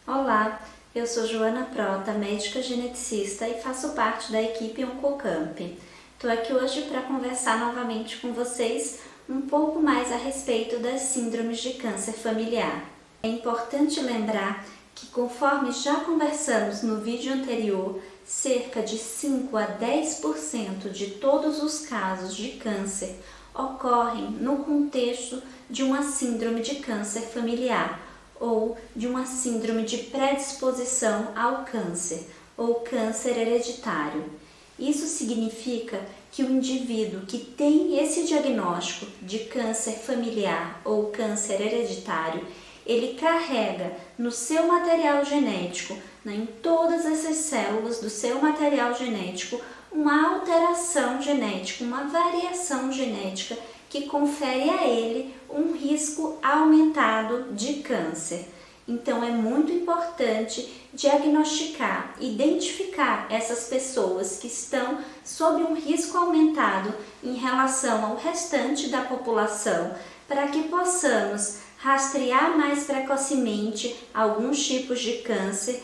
Olá, eu sou Joana Prota, médica geneticista e faço parte da equipe Oncocamp. Estou aqui hoje para conversar novamente com vocês um pouco mais a respeito das síndromes de câncer familiar. É importante lembrar que, conforme já conversamos no vídeo anterior, cerca de 5 a 10% de todos os casos de câncer ocorrem no contexto de uma síndrome de câncer familiar ou de uma síndrome de predisposição ao câncer ou câncer hereditário. Isso significa que o indivíduo que tem esse diagnóstico de câncer familiar ou câncer hereditário, ele carrega no seu material genético, em todas essas células do seu material genético, uma alteração genética, uma variação genética que confere a ele um risco aumentado de câncer. Então é muito importante diagnosticar, identificar essas pessoas que estão sob um risco aumentado em relação ao restante da população, para que possamos rastrear mais precocemente alguns tipos de câncer,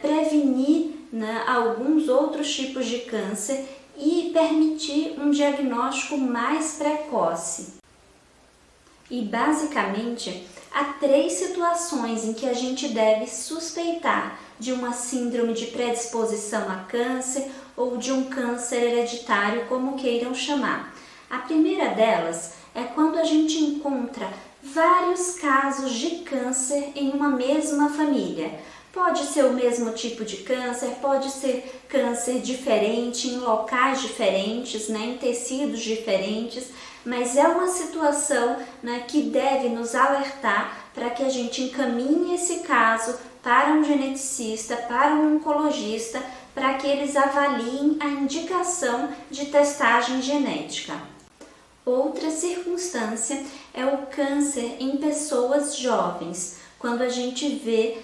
prevenir alguns outros tipos de câncer e permitir um diagnóstico mais precoce. E basicamente, há 3 situações em que a gente deve suspeitar de uma síndrome de predisposição a câncer ou de um câncer hereditário, como queiram chamar. A primeira delas é quando a gente encontra vários casos de câncer em uma mesma família. Pode ser o mesmo tipo de câncer, pode ser câncer diferente, em locais diferentes, em tecidos diferentes, mas é uma situação que deve nos alertar para que a gente encaminhe esse caso para um geneticista, para um oncologista, para que eles avaliem a indicação de testagem genética. Outra circunstância é o câncer em pessoas jovens, quando a gente vê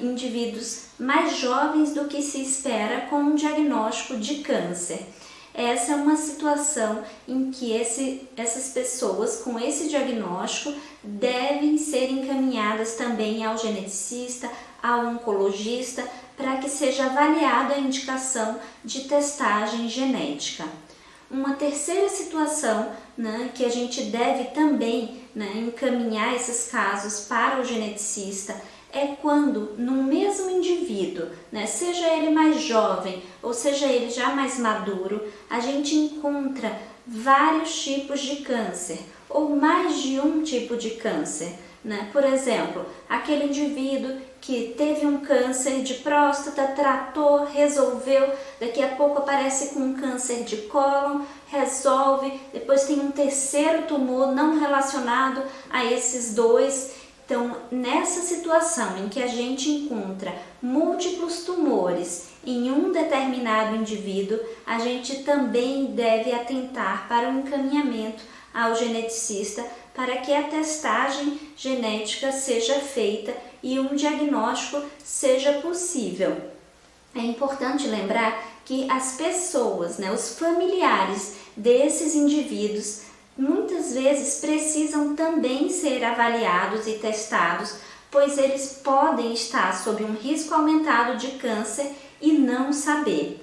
indivíduos mais jovens do que se espera com um diagnóstico de câncer. Essa é uma situação em que essas pessoas com esse diagnóstico devem ser encaminhadas também ao geneticista, ao oncologista, para que seja avaliada a indicação de testagem genética. Uma terceira situação que a gente deve também encaminhar esses casos para o geneticista é quando no mesmo indivíduo, seja ele mais jovem ou seja ele já mais maduro, a gente encontra vários tipos de câncer ou mais de um tipo de câncer. Por exemplo, aquele indivíduo que teve um câncer de próstata, tratou, resolveu, daqui a pouco aparece com um câncer de cólon, resolve, depois tem um terceiro tumor não relacionado a esses dois. Então, nessa situação em que a gente encontra múltiplos tumores em um determinado indivíduo, a gente também deve atentar para o encaminhamento ao geneticista para que a testagem genética seja feita e um diagnóstico seja possível. É importante lembrar que as pessoas, os familiares desses indivíduos, muitas vezes precisam também ser avaliados e testados, pois eles podem estar sob um risco aumentado de câncer e não saber.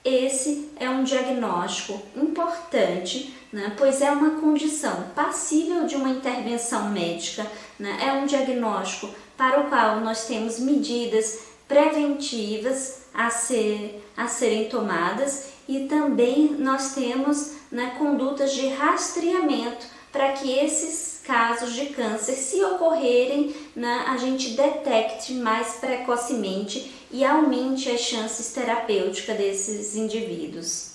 Esse é um diagnóstico importante, pois é uma condição passível de uma intervenção médica, é um diagnóstico para o qual nós temos medidas preventivas a serem tomadas e também nós temos condutas de rastreamento para que esses casos de câncer, se ocorrerem, a gente detecte mais precocemente e aumente as chances terapêuticas desses indivíduos.